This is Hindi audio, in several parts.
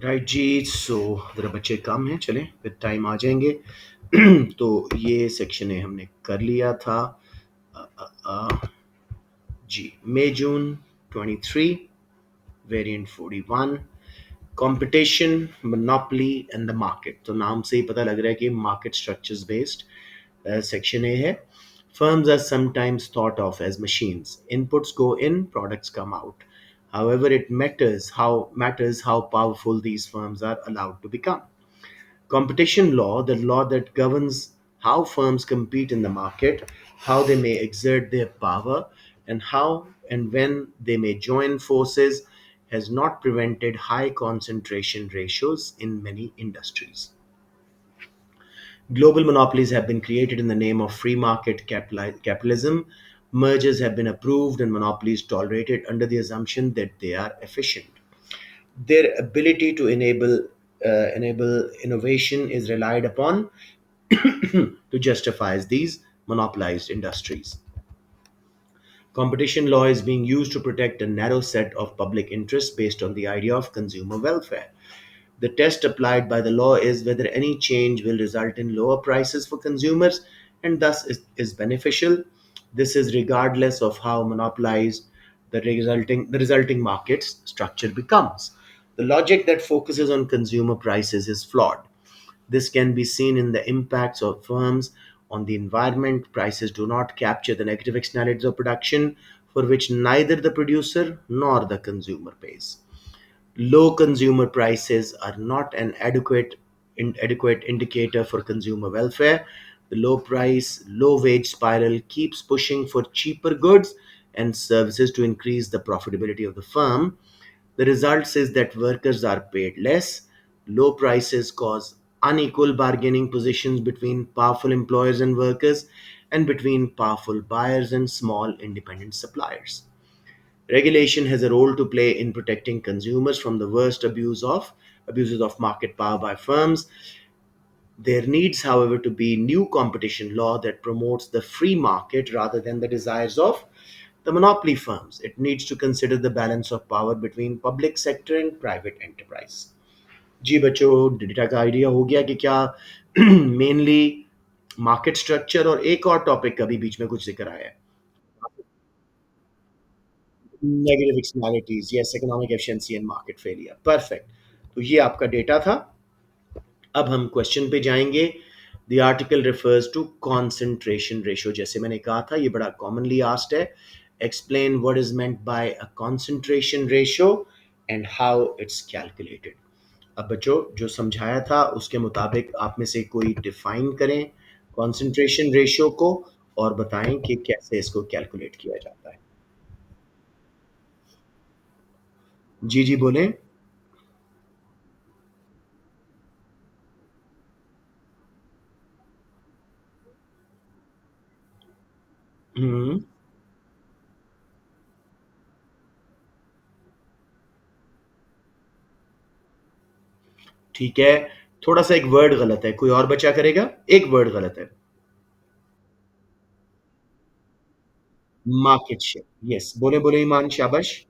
राइट जी। सो ज़रा बच्चे कम हैं, चलें विद टाइम आ जाएंगे। तो ये सेक्शन ए हमने कर लिया था। अ, अ, अ, जी, मई जून 23, variant 41, competition, monopoly and the market. तो नाम से ही पता लग रहा है कि market structures based section A है। Firms are sometimes thought of as machines. Inputs go in, products come out. However, it matters how powerful these firms are allowed to become. Competition law, the law that governs how firms compete in the market, how they may exert their power, and how and when they may join forces, has not prevented high concentration ratios in many industries. Global monopolies have been created in the name of free market capitalism. Mergers have been approved and monopolies tolerated under the assumption that they are efficient. Their ability to enable innovation is relied upon to justify these monopolized industries. Competition law is being used to protect a narrow set of public interests based on the idea of consumer welfare. The test applied by the law is whether any change will result in lower prices for consumers and thus is beneficial. This is regardless of how monopolized the resulting market's structure becomes. The logic that focuses on consumer prices is flawed. This can be seen in the impacts of firms on the environment. Prices do not capture the negative externalities of production for which neither the producer nor the consumer pays. Low consumer prices are not an adequate indicator for consumer welfare. The low price, low wage spiral keeps pushing for cheaper goods and services to increase the profitability of the firm. The result is that workers are paid less. Low prices cause unequal bargaining positions between powerful employers and workers, and between powerful buyers and small independent suppliers. Regulation has a role to play in protecting consumers from the worst abuses of market power by firms. There needs, however, to be new competition law that promotes the free market rather than the desires of the monopoly firms. It needs to consider the balance of power between public sector and private enterprise. जी बच्चों, डेटा का आइडिया हो गया कि क्या मेनली मार्केट स्ट्रक्चर और एक और टॉपिक का भी बीच में कुछ जिक्र आया है। Negative externalities, yes, economic efficiency and market failure, perfect. तो ये आपका डेटा था। अब हम क्वेश्चन पे जाएंगे। The article refers to concentration ratio. जैसे मैंने कहा था, ये बड़ा कॉमनली आस्क्ड है। Explain what is meant by a concentration ratio and how it's calculated. अब बच्चों, जो समझाया था उसके मुताबिक आप में से कोई डिफाइन करें कॉन्सेंट्रेशन रेशियो को और बताएं कि कैसे इसको कैलकुलेट किया जाता है। जी जी बोलें। हम्म। ठीक है। थोड़ा सा एक वर्ड गलत है, कोई और बचा करेगा। एक वर्ड गलत है। मार्केट शेयर, यस, बोले बोले ईमान, शाबाश।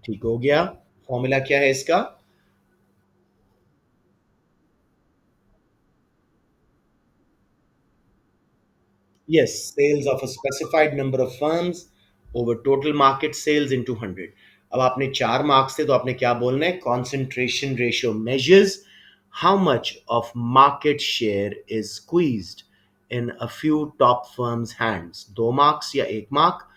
ठीक हो गया। फॉर्मूला क्या है इसका? Yes, sales of a specified number of firms over total market sales into 100। अब आपने चार मार्क्स थे तो आपने क्या बोलना है? Concentration ratio measures how much of market share is squeezed in a few top firms hands। दो मार्क्स या एक मार्क।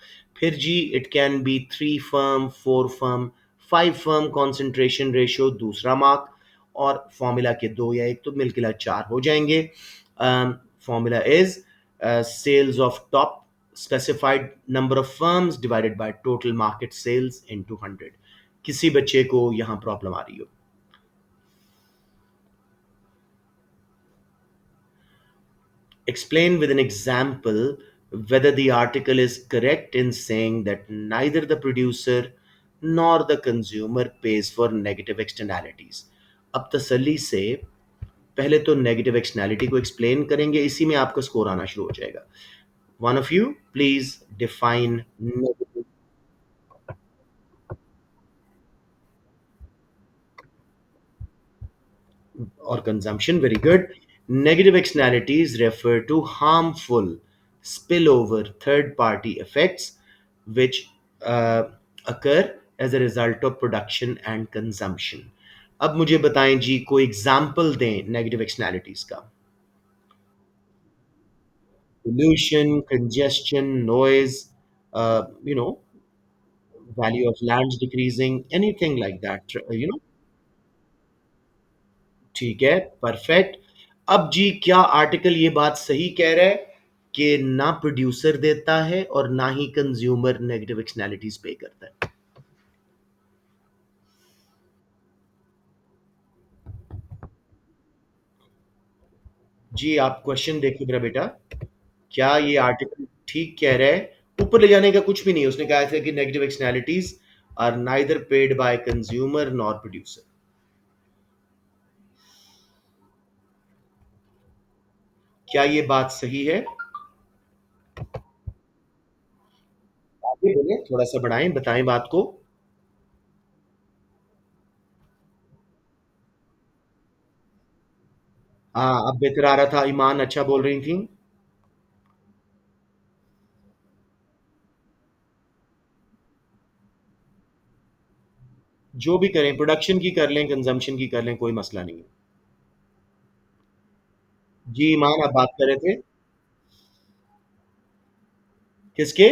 फिर जी, it can be 3 firm, 4 firm, 5 firm concentration ratio, दूसरा मार्क। और फॉर्मूला के दो या एक तो मिलकर चार हो जाएंगे। Formula is sales of top specified number of firms divided by total market sales into 100। किसी बच्चे को यहां प्रॉब्लम आ रही हो? Explain with an example whether the article is correct in saying that neither the producer nor the consumer pays for negative externalities। अब तसल्ली से पहले तो नेगेटिव एक्सटर्नैलिटी को एक्सप्लेन करेंगे, इसी में आपका स्कोर आना शुरू हो जाएगा। One of you please define negative or consumption. Very good. Negative externalities refer to harmful spillover third party effects which occur as a result of production and consumption. अब मुझे बताएं जी, कोई एग्जाम्पल दें नेगेटिव एक्सटर्नैलिटीज का। Pollution, congestion, noise, you know, value of lands decreasing, anything like that, ठीक है, परफेक्ट। अब जी, क्या आर्टिकल ये बात सही कह रहा है कि ना प्रोड्यूसर देता है और ना ही कंज्यूमर नेगेटिव एक्सटर्नैलिटीज पे करता है? जी, आप क्वेश्चन देखिए मेरा बेटा। क्या ये आर्टिकल ठीक कह रहा है? ऊपर ले जाने का कुछ भी नहीं है। उसने कहा है कि negative externalities are neither paid by consumer nor producer. क्या ये बात सही है? आगे बोले, थोड़ा सा बढ़ाएं, बताएं बात को। हाँ, अब बेहतर आ रहा था। ईमान अच्छा बोल रही थी। जो भी करें, प्रोडक्शन की कर लें, कंजम्पशन की कर लें, कोई मसला नहीं है। जी ईमान, आप बात कर रहे थे किसके?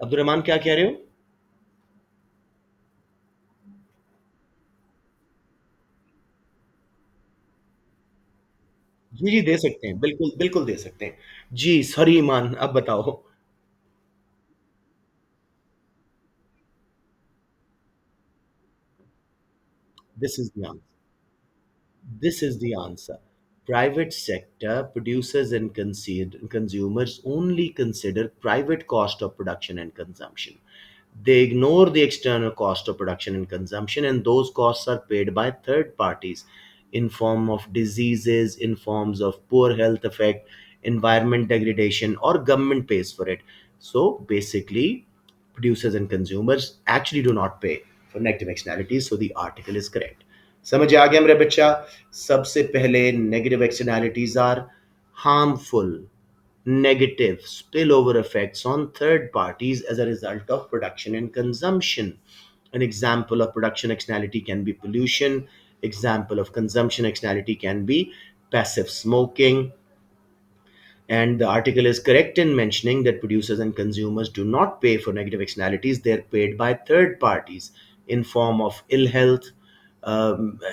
अब्दुल रहमान, क्या कह रहे हो? जी जी, दे सकते हैं, बिल्कुल बिल्कुल दे सकते हैं। जी सॉरी ईमान, अब बताओ। This is the answer. This is the answer. Private sector producers and consumers only consider private cost of production and consumption. They ignore the external cost of production and consumption, and those costs are paid by third parties in form of diseases, in forms of poor health effect, environment degradation, or government pays for it. So basically, producers and consumers actually do not pay for negative externalities. So the article is correct. समझ आ गया मेरे बच्चा? सबसे पहले, negative externalities are harmful negative spillover effects on third parties as a result of production and consumption. An example of production externality can be pollution. Example of consumption externality can be passive smoking. And the article is correct in mentioning that producers and consumers do not pay for negative externalities. They're paid by third parties in form of ill health,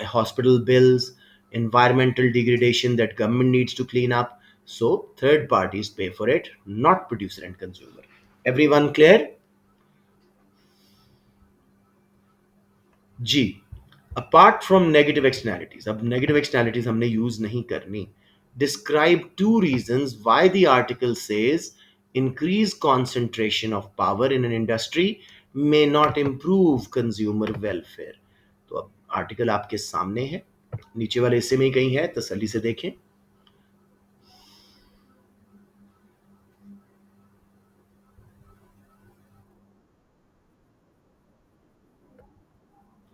hospital bills, environmental degradation that government needs to clean up. So third parties pay for it, not producer and consumer. Everyone clear? जी, अपार्ट फ्रॉम नेगेटिव एक्सटर्नैलिटीज, अब नेगेटिव एक्सटर्नैलिटीज हमने यूज नहीं करनी। Describe two reasons why the article says increase concentration of power in an industry may not improve consumer welfare. तो अब आर्टिकल आपके सामने है, नीचे वाले हिस्से में ही कहीं है, तसल्ली से देखें।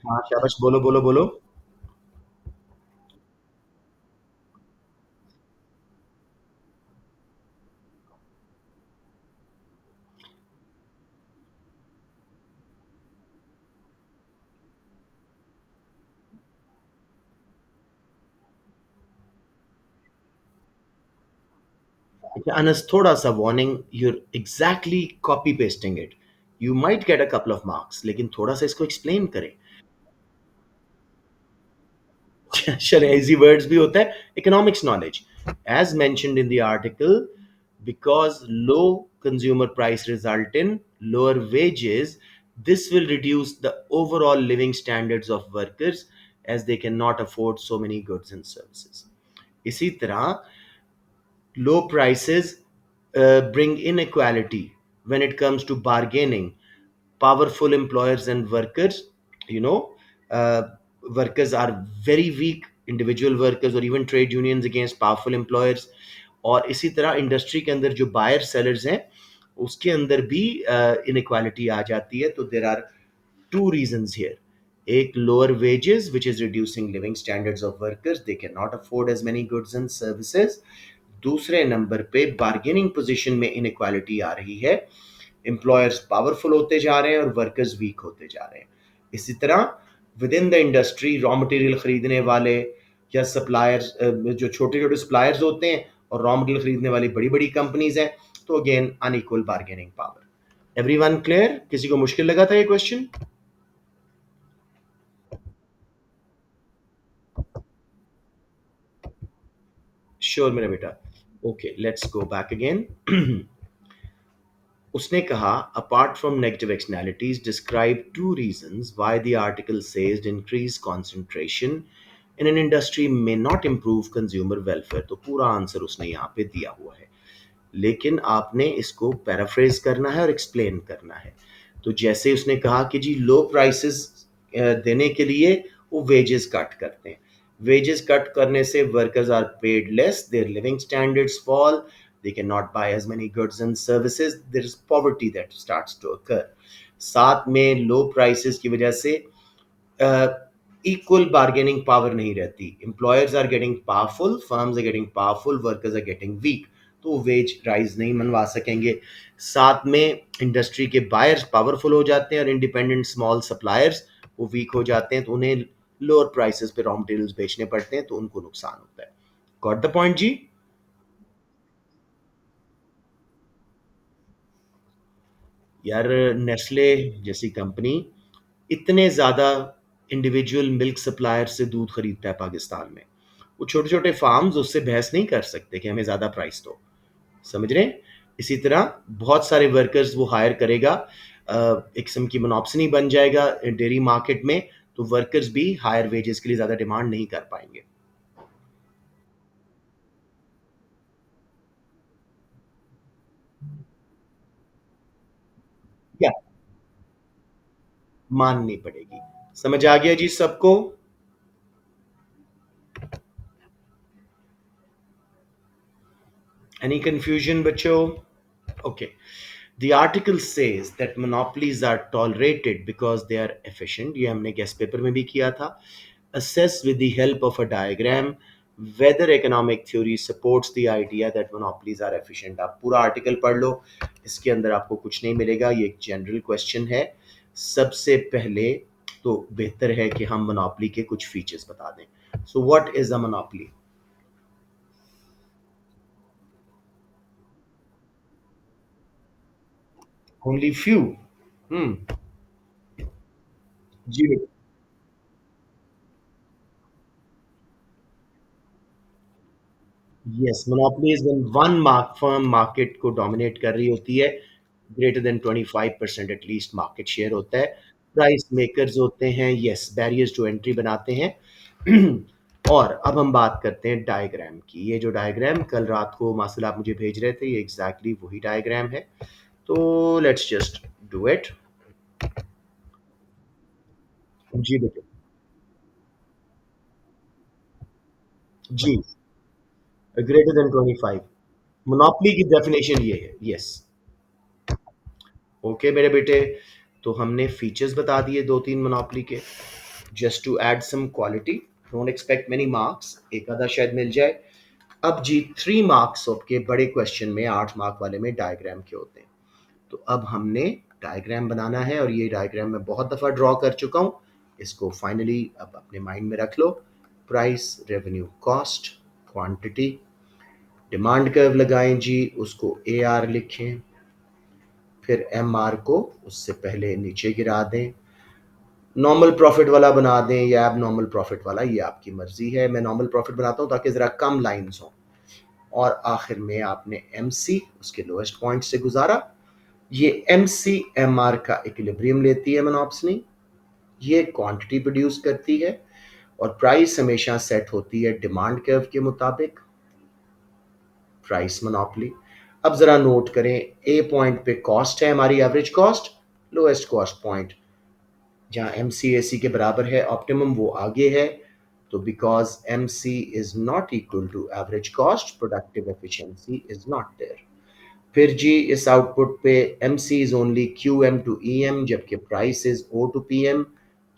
हाँ शाबाश, बोलो बोलो बोलो। Anas, थोड़ा सा warning, you're exactly copy pasting it. You might get a couple of marks, लेकिन थोड़ा सा इसको एक्सप्लेन करें। चले, इजी वर्ड्स भी होता है। Economics knowledge, as mentioned in the article, because low consumer price result in lower wages, this will reduce the overall living standards of workers as they cannot afford so many goods and services. इसी तरह, low prices bring inequality when it comes to bargaining. Powerful employers and workers, you know, uh, workers are very weak, individual workers और even trade unions against powerful employers. और इसी तरह इंडस्ट्री के अंदर जो बायर सेलर्स हैं उसके अंदर भी इनक्वालिटी आ जाती है। तो there are two reasons here. एक, lower wages, which is reducing living standards of workers. They cannot afford as many goods and services. दूसरे नंबर पे बार्गेनिंग पोजीशन में इनक्वालिटी आ रही है। एम्प्लॉयर्स पावरफुल होते जा रहे हैं और वर्कर्स वीक होते जा रहे हैं। इसी तरह with in the industry raw material खरीदने वाले या सप्लायर्स, जो छोटे छोटे सप्लायर्स होते हैं और रॉ मटेरियल खरीदने वाली बड़ी बड़ी कंपनीज हैं, तो again unequal bargaining power. Everyone clear? किसी को मुश्किल लगा था ये क्वेश्चन? श्योर मेरा बेटा। Okay, let's go back again. उसने कहा, apart from negative externalities describe two reasons why the article says increase concentration in an industry में नॉट इम्प्रूव कंज्यूमर वेलफेयर। तो पूरा आंसर उसने यहाँ पे दिया हुआ है, लेकिन आपने इसको पैराफ्रेज करना है और एक्सप्लेन करना है। तो जैसे उसने कहा कि जी लो प्राइसेस देने के लिए वो वेजेस कट करते हैं। वेजेस कट करने से workers are paid less, their living standards fall, they cannot buy as many goods and services, there is poverty that starts to occur। साथ में लो प्राइसेस की वजह से इक्वल बार्गेनिंग पावर नहीं रहती। Employers are getting powerful, firms are getting powerful, workers are getting weak, तो वेज राइज नहीं मनवा सकेंगे। साथ में इंडस्ट्री के बायर्स पावरफुल हो जाते हैं और इंडिपेंडेंट स्मॉल सप्लायर्स वो वीक हो जाते हैं, तो उन्हें लोअर प्राइसेस पे रॉ मटेरियल्स बेचने पड़ते हैं, तो उनको नुकसान होता है। गॉट द पॉइंट जी? यार, नेस्ले जैसी कंपनी इतने ज़्यादा इंडिविजुअल मिल्क सप्लायर से दूध खरीदता है पाकिस्तान में, वो छोटे छोटे फार्म्स उससे बहस नहीं कर सकते कि हमें ज़्यादा प्राइस दो। समझ रहे हैं? इसी तरह बहुत सारे वर्कर्स वो हायर करेगा, एक किस्म की मोनोपोली बन जाएगा डेयरी मार्केट में, तो वर्कर्स भी हायर वेजेस के लिए ज़्यादा डिमांड नहीं कर पाएंगे। क्या माननी पड़ेगी? समझ आ गया जी सबको? एनी कंफ्यूजन बच्चों? Okay. The article says that monopolies are tolerated because they are efficient. ये हमने गेस्ट पेपर में भी किया था। Assess with the help of a diagram whether economic theory supports the idea that monopolies are efficient। आप पूरा आर्टिकल पढ़ लो, इसके अंदर आपको कुछ नहीं मिलेगा, ये एक जनरल क्वेश्चन है। सबसे पहले तो बेहतर है कि हम मोनोपोली के कुछ फीचर्स बता दें। So what is a monopoly? Only few. Hmm. जी। Yes, monopoly is when one mark firm market को डोमिनेट कर रही होती है, greater than 25% at least market share होता है। प्राइस मेकर्स होते हैं, यस, बैरियर्स टू एंट्री बनाते हैं। और अब हम बात करते हैं डायग्राम की। ये जो डायग्राम कल रात को मासल आप मुझे भेज रहे थे, ये एग्जैक्टली वही डायग्राम है। तो लेट्स जस्ट डू इट। जी बेटे। जी, ग्रेटर देन 25। मोनोपोली की डेफिनेशन ये है, यस। ओके मेरे बेटे, तो हमने फीचर्स बता दिए दो तीन मोनोपोली के। Just to add some quality, don't expect many marks, एक आधा शायद मिल जाए। अब जी 3 मार्क्स के बड़े क्वेश्चन में, 8 मार्क वाले में डायग्राम के होते हैं। तो अब हमने डायग्राम बनाना है, और ये डायग्राम मैं बहुत दफ़ा ड्रॉ कर चुका हूँ, इसको फाइनली अब अपने माइंड में रख लो। Price, revenue, cost, quantity, demand curve लगाएं जी, उसको ए आर लिखें, फिर एम आर को उससे पहले नीचे गिरा दें, नॉर्मल प्रॉफिट वाला बना दें या अब नॉर्मल प्रॉफिट वाला, ये आपकी मर्जी है। मैं नॉर्मल प्रॉफिट बनाता हूँ ताकि ज़रा कम लाइंस हों। और आखिर में आपने एम सी उसके लोएस्ट पॉइंट से गुजारा। ये एम सी एम आर का इक्विलिब्रियम लेती है मोनोपोली, ये क्वांटिटी प्रोड्यूस करती है, और प्राइस हमेशा सेट होती है डिमांड कर्व के मुताबिक। Price monopoly. अब ज़रा नोट करें, ए पॉइंट पे कॉस्ट है हमारी average cost, lowest cost point जहाँ एम सी ए सी के बराबर है ऑप्टिमम, वो आगे है। तो because M C is not equal to average cost, productive efficiency is not there. फिर जी इस आउटपुट पे M C is only Q M to E M, जबकि price is O to P M.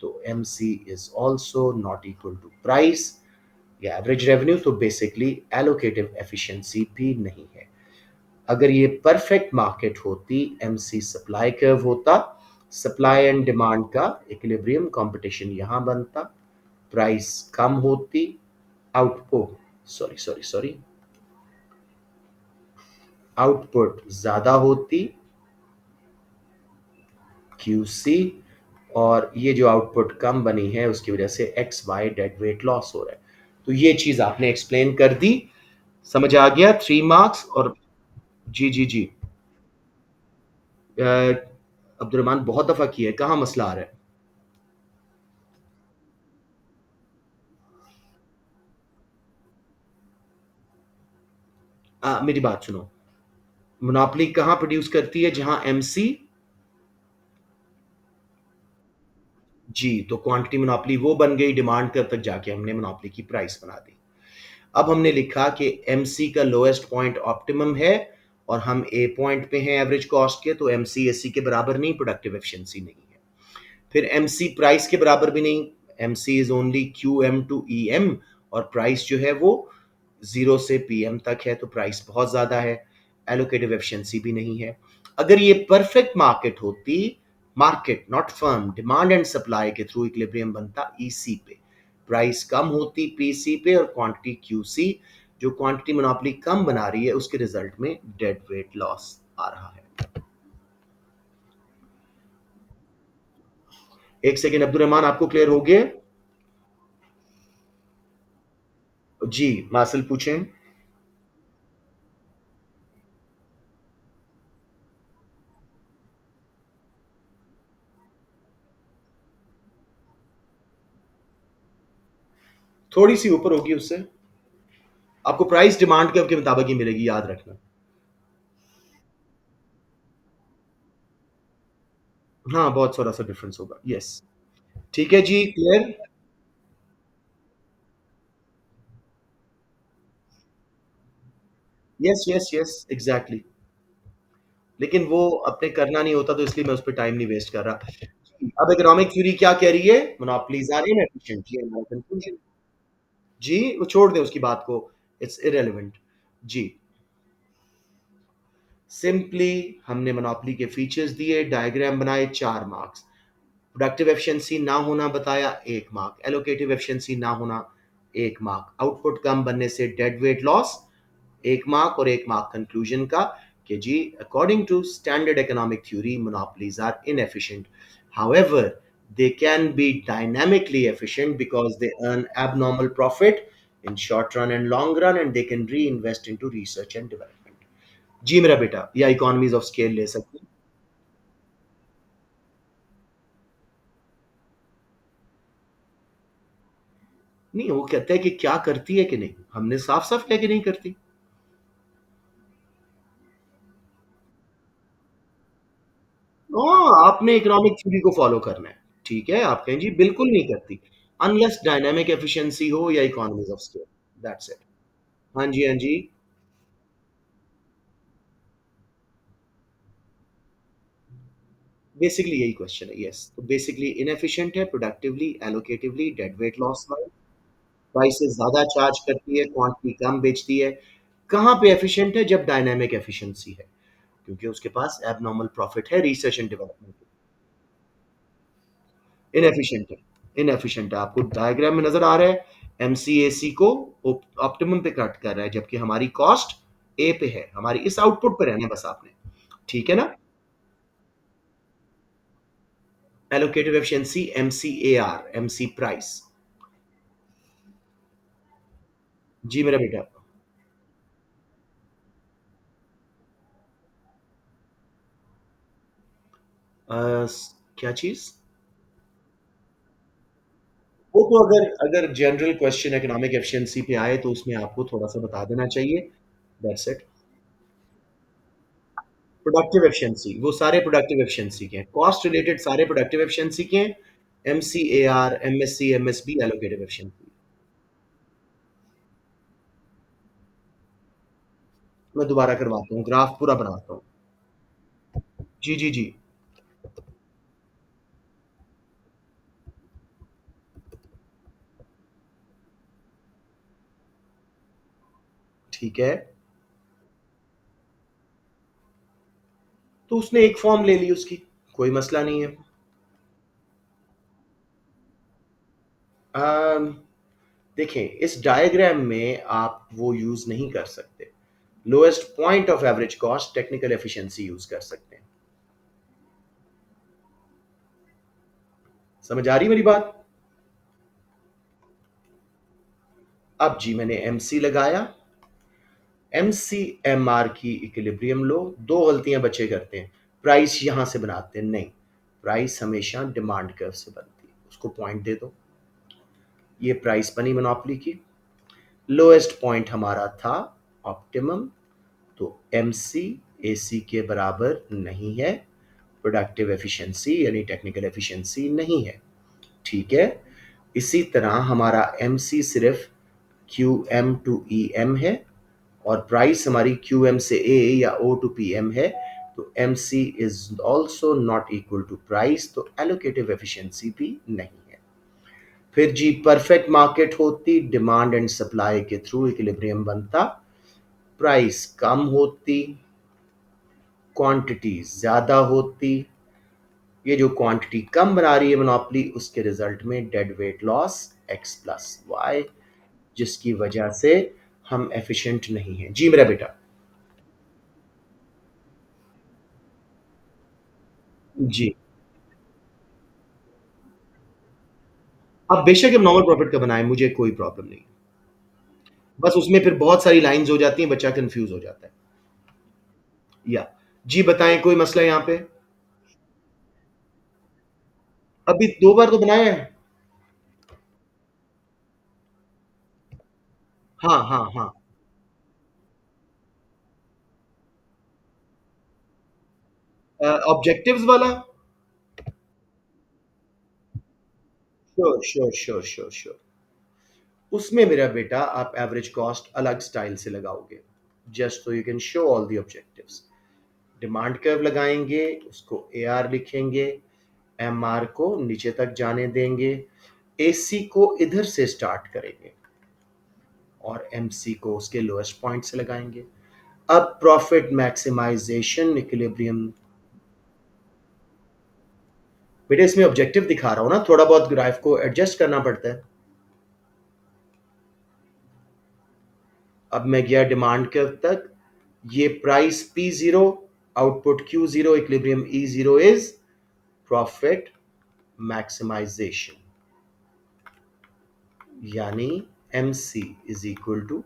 तो M C is also not equal to price या एवरेज रेवेन्यू, तो बेसिकली एलोकेटिव एफिशिएंसी भी नहीं है। अगर ये परफेक्ट मार्केट होती, एमसी सप्लाई कर्व होता, सप्लाई एंड डिमांड का इक्विलिब्रियम कंपटीशन यहां बनता, प्राइस कम होती, output sorry sorry sorry output ज्यादा होती, क्यूसी, और ये जो आउटपुट कम बनी है उसकी वजह से X Y dead weight loss हो रहा है। तो ये चीज आपने एक्सप्लेन कर दी, समझ आ गया, 3 मार्क्स। और जी जी जी, अब्दुलरहमान बहुत दफा किया है, कहाँ मसला आ रहा है? मेरी बात सुनो, मोनोपोली कहाँ प्रोड्यूस करती है? जहां एमसी, जी, तो क्वांटिटी मोनोपोली वो बन गई, डिमांड कर तक जाके हमने मोनोपोली की प्राइस बना दी। अब हमने लिखा कि एमसी का लोएस्ट पॉइंट ऑप्टिमम है और हम ए पॉइंट पे हैं एवरेज कॉस्ट के, तो एमसी एससी के बराबर नहीं, प्रोडक्टिव एफिशिएंसी नहीं है। फिर एमसी प्राइस के बराबर भी नहीं, MC is only Q M to E M, और प्राइस जो है वो 0 से PM तक है, तो प्राइस बहुत ज्यादा है, एलोकेटिव एफिशिएंसी भी नहीं है। अगर ये परफेक्ट मार्केट होती, market not firm, demand and supply के थ्रू इक्विलिब्रियम बनता ईसी पे, प्राइस कम होती पीसी पे और क्वांटिटी क्यूसी, जो क्वांटिटी मोनोपोली कम बना रही है उसके रिजल्ट में डेड वेट लॉस आ रहा है। एक सेकेंड अब्दुल रहमान, आपको क्लियर हो गया? जी मासिल पूछें। थोड़ी सी ऊपर होगी उससे, आपको प्राइस डिमांड के मुताबिक ही मिलेगी, याद रखना। हाँ बहुत थोड़ा सा डिफरेंस होगा, यस। ठीक है जी, clear. Yes yes yes exactly. लेकिन वो अपने करना नहीं होता, तो इसलिए मैं उस पर टाइम नहीं वेस्ट कर रहा। अब इकोनॉमिक थ्योरी क्या कह रही है? Monopolies are inefficient. जी वो छोड़ दें उसकी बात को, इट्स इरेलीवेंट। जी, सिंपली हमने मोनोपोली के फीचर्स दिए, डायग्राम बनाए, 4 मार्क्स। प्रोडक्टिव एफिशिएंसी ना होना बताया, 1 मार्क। एलोकेटिव एफिशिएंसी ना होना, 1 मार्क। आउटपुट कम बनने से डेड वेट लॉस, 1 मार्क। और 1 मार्क कंक्लूजन का कि जी according to standard economic theory monopolies are inefficient, however they can be dynamically efficient because they earn abnormal profit in short run and long run, and they can reinvest into research and development। जी मेरा बेटा, या इकोनॉमीज ऑफ स्केल ले सकते हैं। नहीं, वो कहता है कि क्या करती है कि नहीं, हमने साफ साफ कह के नहीं करती। हाँ, आपने इकोनॉमिक थ्योरी को फॉलो करना है। ठीक है, आप कहें जी बिल्कुल नहीं करती, अनलेस डायनामिक एफिशिएंसी हो या economies of scale, that's it. हाँ जी, हाँ जी। बेसिकली यही क्वेश्चन है, यस। तो बेसिकली इनएफिशिएंट है productively, allocatively, dead weight loss wise, prices ज्यादा चार्ज करती है, क्वांटिटी कम बेचती है। कहाँ पे एफिशिएंट है? जब डायनामिक एफिशिएंसी है, क्योंकि उसके पास एबनॉर्मल प्रॉफिट है रिसर्च एंड डेवलपमेंट। इनएफिशिएंट है, इनएफिशिएंट है, आपको डायग्राम में नजर आ रहा है। एमसीएसी को ऑप्टिमम पे कट कर रहा है, जबकि हमारी कॉस्ट ए पे है, हमारी इस आउटपुट पे रहना है बस आपने। ठीक है ना? Allocative efficiency MC AR, MC price. जी मेरा बेटा। क्या चीज? वो तो अगर अगर जनरल क्वेश्चन इकोनॉमिक एफिशिएंसी पे आए तो उसमें आपको थोड़ा सा बता देना चाहिए, दैट्स इट। प्रोडक्टिव एफिशिएंसी, वो सारे प्रोडक्टिव एफिशिएंसी के हैं, कॉस्ट रिलेटेड सारे प्रोडक्टिव एफिशिएंसी के हैं। MCAR, MSC, MSB, allocative efficiency। मैं दोबारा करवाता हूँ, ग्राफ पूरा बनाता हूँ। जी, जी, जी। ठीक है। तो उसने एक फॉर्म ले ली उसकी, कोई मसला नहीं है। अम, देखें, इस डायग्राम में आप वो यूज नहीं कर सकते। Lowest point of average cost technical efficiency use कर सकते हैं। समझ आ रही मेरी बात? अब जी मैंने एमसी लगाया। एमसी एमआर की इक्विलिब्रियम लो, दो गलतियां बच्चे करते हैं। प्राइस यहां से बनाते हैं, नहीं, प्राइस हमेशा डिमांड कर्व से बनती है, उसको पॉइंट दे दो। ये प्राइस बनी मोनोपोली की। लोएस्ट पॉइंट हमारा था ऑप्टिमम, तो एम सी ए सी के बराबर नहीं है। प्रोडक्टिव एफिशिएंसी यानी टेक्निकल एफिशिएंसी नहीं है। ठीक है। इसी तरह हमारा एम सी सिर्फ Q M to E M है, और प्राइस हमारी क्यू एम से ए या ओ टू पी एम है। तो M C is also not equal to price, तो एलोकेटिव एफिशिएंसी भी नहीं है। फिर जी परफेक्ट मार्केट होती, डिमांड एंड सप्लाई के थ्रू इक्विलिब्रियम बनता, प्राइस कम होती, क्वांटिटी ज्यादा होती। ये जो क्वांटिटी कम बना रही है मोनोपोली, उसके रिजल्ट में dead weight loss X plus Y, जिसकी वजह से हम एफिशिएंट नहीं हैं। जी मेरा बेटा। जी। अब बेशक हम नॉर्मल प्रॉफिट का बनाएं, मुझे कोई प्रॉब्लम नहीं। बस उसमें फिर बहुत सारी लाइंस हो जाती हैं, बच्चा कंफ्यूज हो जाता है। या जी बताएं, कोई मसला यहाँ पे? अभी दो बार तो बनाया है। हाँ, हाँ, हाँ। ऑब्जेक्टिव्स वाला। Sure, sure, sure, sure, sure. उसमें मेरा बेटा आप एवरेज कॉस्ट अलग स्टाइल से लगाओगे, just so you can show all the objectives. Demand curve लगाएंगे, उसको ए आर लिखेंगे, एम आर को नीचे तक जाने देंगे, ए सी को इधर से स्टार्ट करेंगे, और एम सी को उसके लोएस्ट पॉइंट से लगाएंगे। अब प्रॉफिट मैक्सिमाइजेशन इक्विलिब्रियम। बेटे इसमें ऑब्जेक्टिव दिखा रहा हूं ना, थोड़ा बहुत ग्राफ को एडजस्ट करना पड़ता है। अब मैं गया डिमांड कर्व तक, ये price P zero, output Q zero, equilibrium E zero is profit maximization, यानी M C is equal to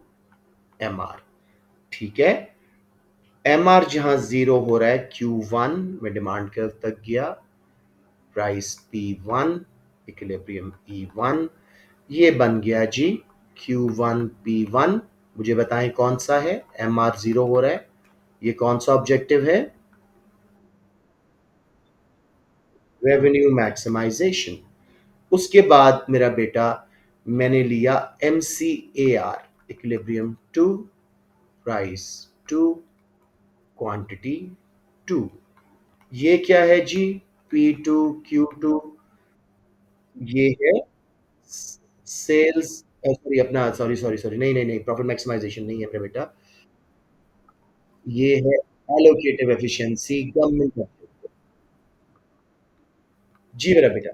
M R. ठीक है। एम आर जहां जीरो हो रहा है, क्यू वन में डिमांड कर्व तक गया, price P one, equilibrium E one, ये बन गया जी क्यू वन पी वन। मुझे बताएं कौन सा है? एम आर जीरो हो रहा है, ये कौन सा ऑब्जेक्टिव है? Revenue maximization. उसके बाद मेरा बेटा मैंने लिया M C A R, equilibrium two, price two, quantity two. ये क्या है जी? P two Q two. ये है सेल्स, सॉरी अपना, सॉरी सॉरी सॉरी, नहीं नहीं नहीं, प्रॉफिट मैक्सिमाइजेशन नहीं है मेरा बेटा। ये है एलोकेटिव एफिशिएंसी गवर्नमेंट। जी मेरा बेटा।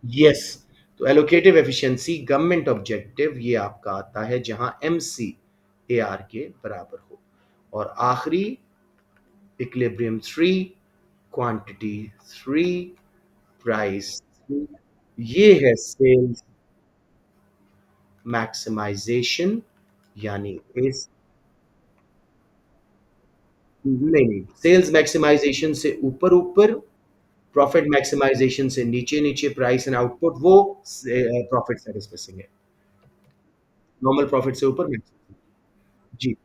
यस। तो एलोकेटिव एफिशिएंसी गवर्नमेंट ऑब्जेक्टिव ये आपका आता है जहां एम सी ए आर के बराबर हो, और आखिरी equilibrium three, quantity three, price three. ये है सेल्स मैक्सिमाइजेशन, यानी इस, नहीं नहीं, सेल्स मैक्सिमाइजेशन से ऊपर ऊपर, प्रॉफिट मैक्सिमाइजेशन से नीचे नीचे, प्राइस एंड आउटपुट वो प्रॉफिट सेटिस्फाइंग है। नॉर्मल प्रॉफिट से ऊपर maximum। जी।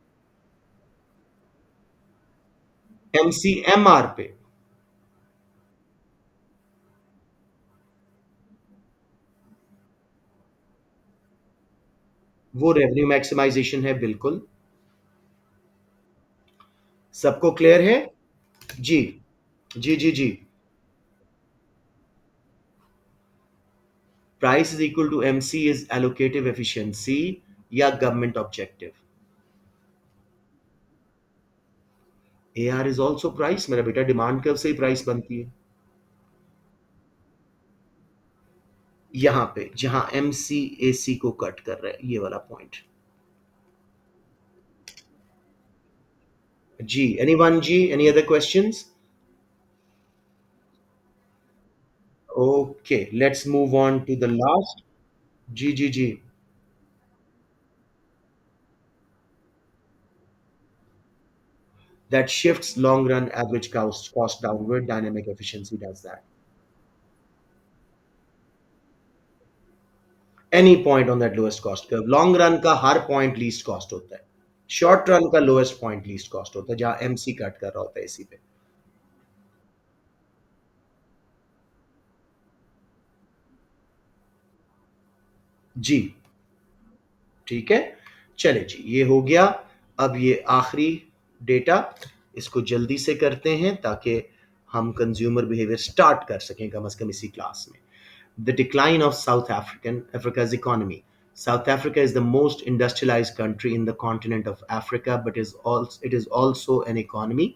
एमसीएमआर पे। वो रेवेन्यू मैक्सिमाइजेशन है, बिल्कुल। सबको क्लियर है? जी जी जी जी। Price is equal to MC is allocative efficiency या government objective? A R is also price मेरा बेटा, डिमांड कर्व से ही प्राइस बनती है। यहां पे जहां एम सी ए सी को कट कर रहा है, ये वाला पॉइंट। जी, एनी वन जी, any other questions? Okay, let's move on to the last. जी जी जी। That shifts long run average cost downward. Dynamic efficiency does that. Any point on that lowest cost curve, long run का हर point least cost होता है, short run का lowest point least cost होता है जहां MC कट कर रहा होता है इसी पे। जी, ठीक है। चले जी, ये हो गया। अब ये आखिरी डेटा, इसको जल्दी से करते हैं ताकि हम कंज्यूमर बिहेवियर स्टार्ट कर सकें कम से कम इसी क्लास में। The decline of Africa's economy. South Africa is the most industrialized country in the continent of Africa, but it is also an economy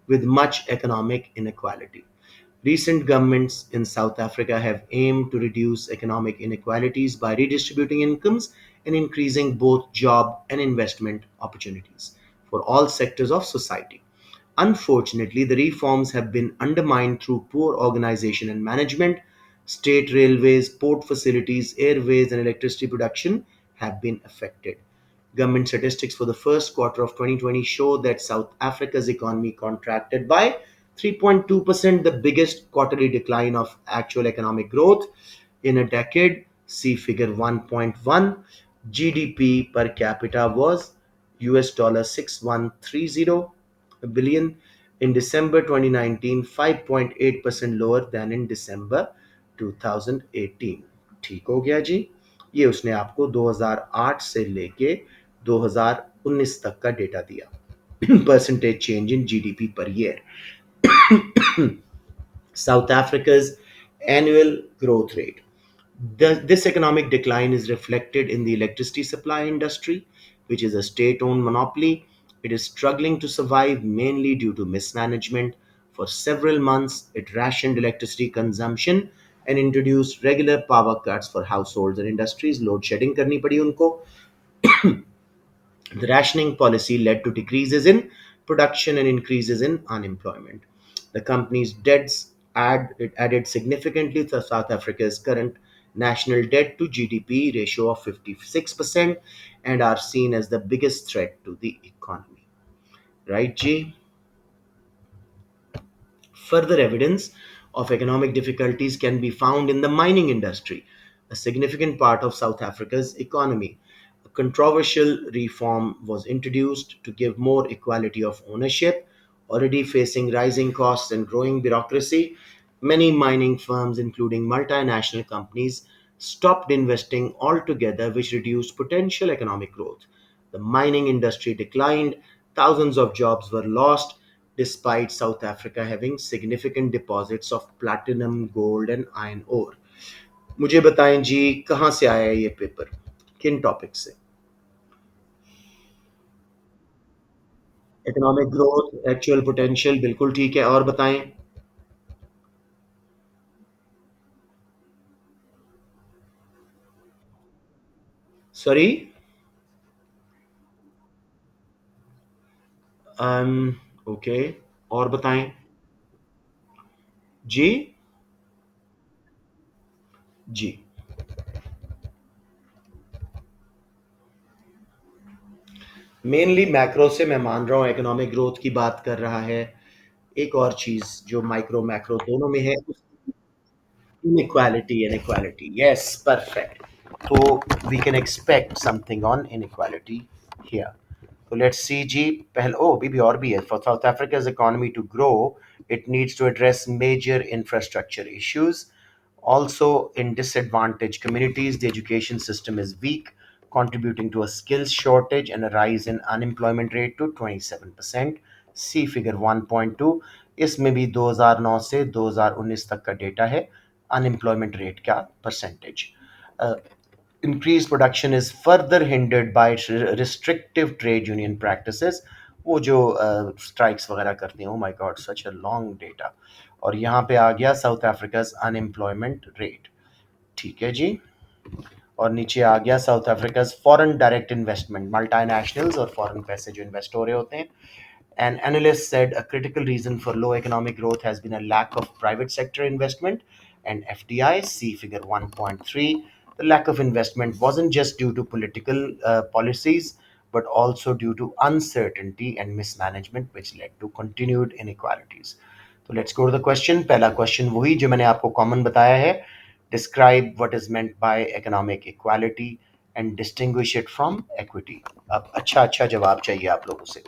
with much economic inequality. Recent governments in South Africa have aimed to reduce economic inequalities by redistributing incomes and increasing both job and investment opportunities for all sectors of society. Unfortunately, the reforms have been undermined through poor organization and management. State railways, port facilities, airways, and electricity production have been affected. Government statistics for the first quarter of 2020 show that South Africa's economy contracted by 3.2%, the biggest quarterly decline of actual economic growth in a decade. See figure 1.1. GDP per capita was US dollar 6130 billion in December 2019, 5.8% lower than in December 2018. ठीक हो गया जी। ये उसने आपको 2008 से लेके 2019 तक का डेटा दिया। Percentage change in GDP per year. South Africa's annual growth rate. This economic decline is reflected in the electricity supply industry, which is a state owned monopoly. It is struggling to survive mainly due to mismanagement. For several months, it rationed electricity consumption and introduced regular power cuts for households and industries. Load shedding करनी पड़ी उनको। The rationing policy led to decreases in production and increases in unemployment. The company's it added significantly to South Africa's current national debt to GDP ratio of 56% and are seen as the biggest threat to the economy. Right, G? Further evidence of economic difficulties can be found in the mining industry, a significant part of South Africa's economy. A controversial reform was introduced to give more equality of ownership. Already facing rising costs and growing bureaucracy, many mining firms, including multinational companies, stopped investing altogether, which reduced potential economic growth. The mining industry declined, thousands of jobs were lost, despite South Africa having significant deposits of platinum, gold, and iron ore. मुझे बताएं जी, कहाँ से आया है ये पेपर, किन टॉपिक से? इकोनॉमिक ग्रोथ, एक्चुअल पोटेंशियल, बिल्कुल ठीक है, और बताएं। सॉरी। ओके, और बताएं जी। जी, मेनली मैक्रो से मैं मान रहा हूँ इकोनॉमिक ग्रोथ की बात कर रहा है। एक और चीज जो माइक्रो मैक्रो दोनों में है, inequality, inequality, yes, perfect. So we can expect something on inequality here. So let's see जी, पहले ओ अभी भी और भी है। For South Africa's economy to grow, it needs to address major infrastructure issues. Also, in disadvantaged communities, the education system is weak. contributing to a skills shortage and a rise in unemployment rate to 27%. See figure 1.2, इसमें भी 2009 से 2019 तक का डेटा है अनएम्प्लॉयमेंट रेट का percentage. Increased production is further hindered by restrictive trade union practices. वो जो स्ट्राइक्स वगैरह करती हैं, oh my God such a long data. और यहाँ पे आ गया साउथ अफ्रीका अनएम्प्लॉयमेंट रेट. ठीक है जी. और नीचे आ गया south Africa foreign direct investment, multinationals और फॉरेन पैसे जो इन्वेस्ट हो रहे होते हैं. An analyst said a critical reason for low economic growth has been a lack of private sector investment and FDI. See figure 1.3. The lack of investment wasn't just due to political policies, but also due to uncertainty and mismanagement, which led to continued inequalities. So let's go to the question. पहला question वही जो मैंने आपको common बताया है. Describe what is meant by economic equality and distinguish it from equity. अब अच्छा अच्छा जवाब चाहिए आप लोगों से.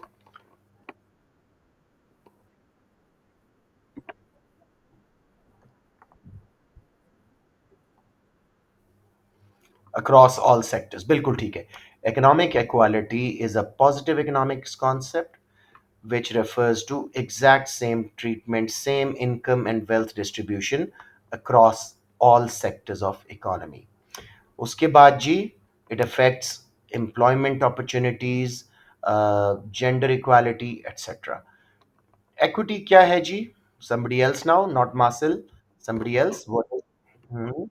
Across all sectors. बिल्कुल ठीक है. Economic equality is a positive economics concept which refers to exact same treatment, same income and wealth distribution across all sectors of economy. उसके बाद जी, it affects employment opportunities, gender equality, etc. Equity क्या है जी? Somebody else now, not Marcel. Somebody else. What is? Hmm.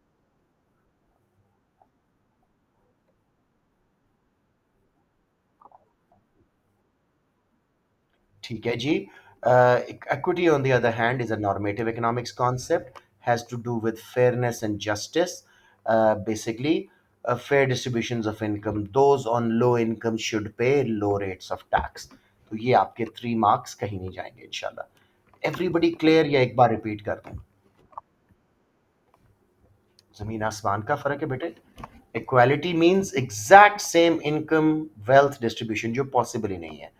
ठीक है जी. Equity, on the other hand, is a normative economics concept, has to do with fairness and justice. Basically, fair distributions of income. Those on low income should pay low rates of tax. तो ये आपके 3 मार्क्स कहीं नहीं जाएंगे इंशाल्लाह. एवरीबडी क्लियर या एक बार रिपीट कर दूं? जमीन आसमान का फर्क है बेटे. Equality means exact same income wealth distribution जो पॉसिबल ही नहीं है.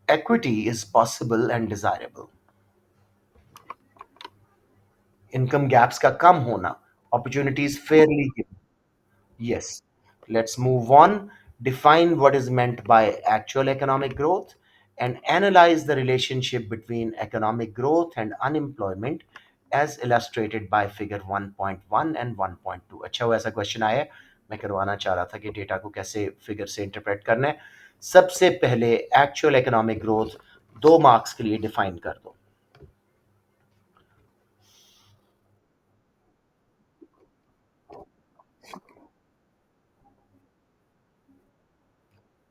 Equity is possible and desirable. Income gaps का कम होना, opportunities fairly given. Yes. Let's move on. Define what is meant by actual economic growth and analyze the relationship between economic growth and unemployment as illustrated by figure 1.1 and 1.2. अच्छा वो ऐसा क्वेश्चन आया है, मैं करवाना चाह रहा था कि डेटा को कैसे फिगर से इंटरप्रेट करना है. सबसे पहले एक्चुअल इकोनॉमिक ग्रोथ 2 मार्क्स के लिए डिफाइन कर दो.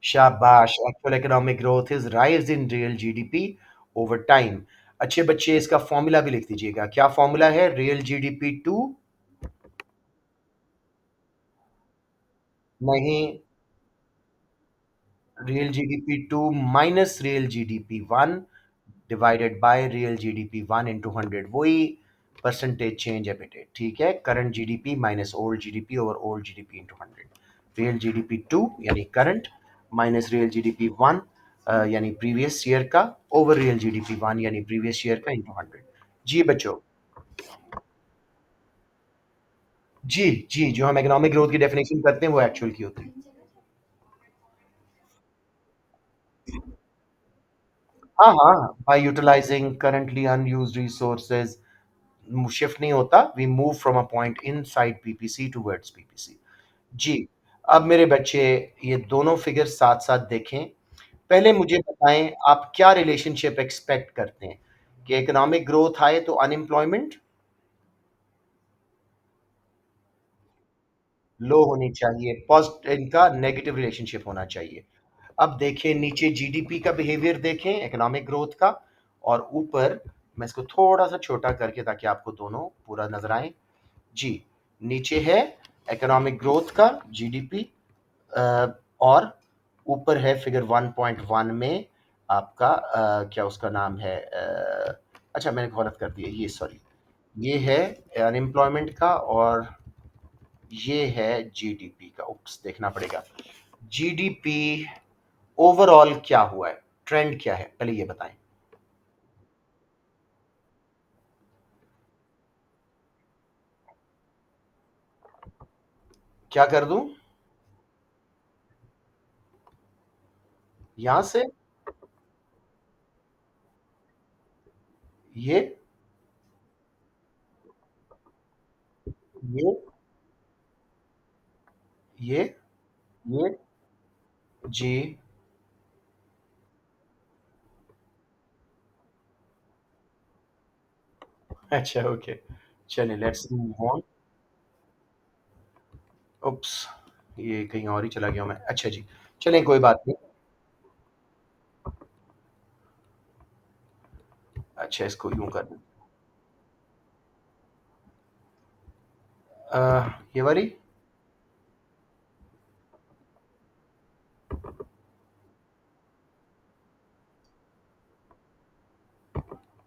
शाबाश. Actual economic growth is rise in real GDP over time. अच्छे बच्चे इसका फॉर्मूला भी लिख दीजिएगा. क्या फॉर्मूला है? Real GDP two. नहीं, real GDP two minus real GDP one divided by real GDP one into 100. वही परसेंटेज चेंज है बेटे. ठीक है. Current GDP minus old GDP over old GDP into 100. Real GDP two यानी current minus real GDP one यानी प्रीवियस ईयर का ओवर रियल जीडीपी वन यानी प्रीवियस ईयर का इंटू 100. जी बच्चों. जी जी, जो हम इकोनॉमिक ग्रोथ की डेफिनेशन करते हैं वो एक्चुअल की होती है. हाँ हाँ. By utilizing currently unused resources. Shift नहीं होता. We move from a point inside PPC towards PPC. जी. अब मेरे बच्चे ये दोनों फिगर साथ साथ देखें. पहले मुझे बताएं आप क्या रिलेशनशिप एक्सपेक्ट करते हैं कि इकोनॉमिक ग्रोथ आए तो अनएम्प्लॉयमेंट लो होनी चाहिए. पॉजिटिव इनका नेगेटिव रिलेशनशिप होना चाहिए. अब देखें नीचे जीडीपी का बिहेवियर देखें इकोनॉमिक ग्रोथ का. और ऊपर मैं इसको थोड़ा सा छोटा करके ताकि आपको दोनों पूरा नजर आए. जी. नीचे है इकोनॉमिक ग्रोथ का जीडीपी और ऊपर है फिगर 1.1 में आपका क्या उसका नाम है अच्छा मैंने गलत कर दिया. ये सॉरी. ये है अनएम्प्लॉयमेंट का और ये है जीडीपी का. उप्स देखना पड़ेगा. जीडीपी ओवरऑल क्या हुआ है, ट्रेंड क्या है, पहले ये बताएं. क्या कर दूं? यहां से ये ये ये ये जी। अच्छा, ओके। चलिए, लेट्स मूव ऑन। उप्स, ये कहीं और ही चला गया मैं। अच्छा जी, चलें कोई बात नहीं। अच्छा, इसको यूं कर दें। ये वाली।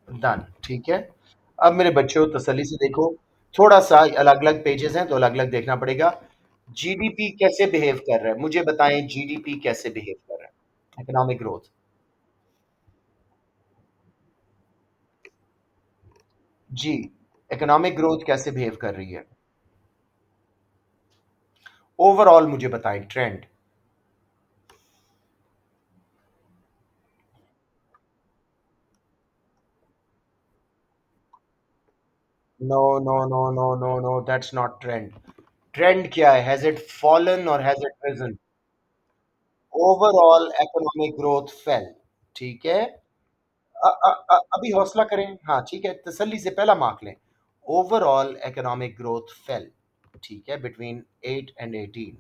डन, ठीक है। अब मेरे बच्चों तसल्ली से देखो, थोड़ा सा अलग अलग पेजेस हैं तो अलग अलग देखना पड़ेगा। जीडीपी कैसे बिहेव कर रहा है, मुझे बताएं, जीडीपी कैसे बिहेव कर रहा है, इकोनॉमिक ग्रोथ। जी, इकोनॉमिक ग्रोथ कैसे बिहेव कर रही है, ओवरऑल मुझे बताएं trend. No no no no no no, that's not trend. Trend क्या है, हैज इट फॉलन और has it risen? Overall economic growth fell, ठीक है। अभी हौसला करें, हाँ ठीक है, तसल्ली से पहला मार्क लें। ओवरऑल इकोनॉमिक ग्रोथ फेल, ठीक है, बिटवीन 8 and 18।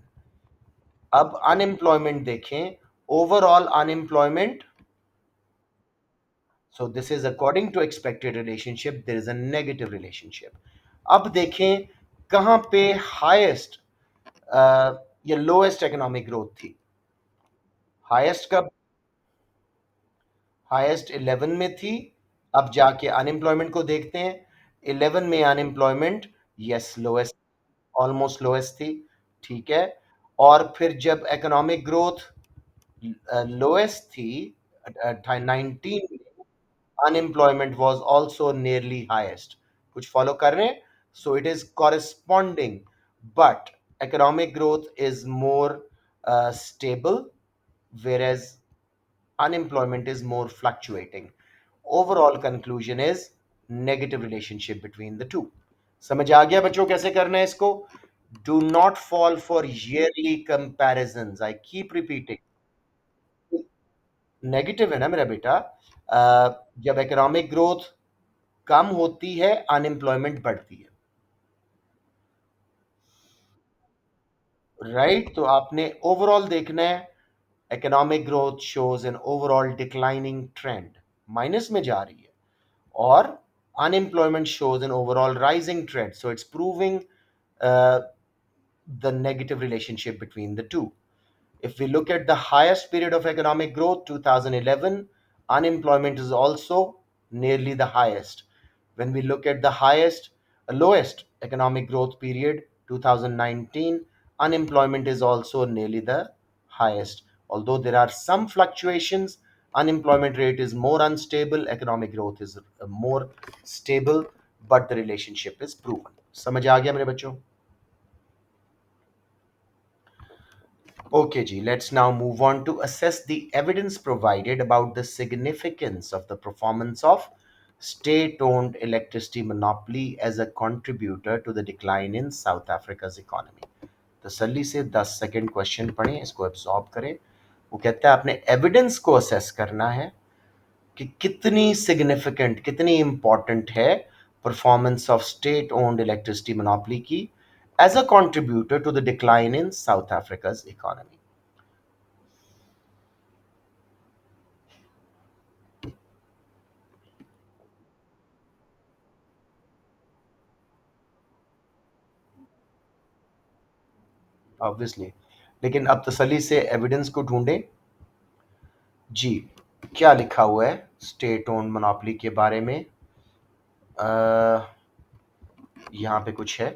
अब अनएम्प्लॉयमेंट देखें, overall unemployment, so this is according to expected relationship, there is a negative relationship. अब देखें कहां पे हाईएस्ट या लोएस्ट इकोनॉमिक ग्रोथ थी। हाईएस्ट कब? हाईएस्ट 11 में थी। अब जाके अनएम्प्लॉयमेंट को देखते हैं। 11 में unemployment, yes, lowest, almost lowest थी, ठीक है। और फिर जब इकोनॉमिक ग्रोथ लोएस्ट थी 19 में, unemployment was also nearly highest. कुछ फॉलो कर रहे हैं? So it is corresponding, but economic growth is more stable, whereas unemployment is more fluctuating. Overall conclusion is negative relationship between the two. समझ आ गया बच्चों कैसे करना है इसको? Do not fall for yearly comparisons. I keep repeating. Negative है ना मेरा बेटा। जब इकोनॉमिक ग्रोथ कम होती है, अनएम्प्लॉयमेंट बढ़ती है, राइट? तो आपने ओवरऑल देखना है। Economic growth shows an overall declining trend, minus में जा रही है, और unemployment shows an overall rising trend. So it's proving uh, the negative relationship between the two. If we look at the highest period of economic growth, 2011, unemployment is also nearly the highest. When we look at the lowest economic growth period, 2019, unemployment is also nearly the highest. Although there are some fluctuations, unemployment rate is more unstable, economic growth is more stable, but the relationship is proven. समझ आ गया मेरे बच्चों? Okay, Ji, let's now move on to assess the evidence provided about the significance of the performance of state owned electricity monopoly as a contributor to the decline in South Africa's economy. तसल्ली से 10 सेकेंड क्वेश्चन पढ़ें, इसको एब्जॉर्ब करें। वो कहता है आपने एविडेंस को असेस करना है कि कितनी सिग्निफिकेंट, कितनी इंपॉर्टेंट है performance of state owned electricity monopoly की as a contributor to the decline in South Africa's economy. Obviously, लेकिन अब तसल्ली से एविडेंस को ढूंढें। जी, क्या लिखा हुआ है स्टेट ओन्ड मोनोपोली के बारे में? यहाँ पे कुछ है।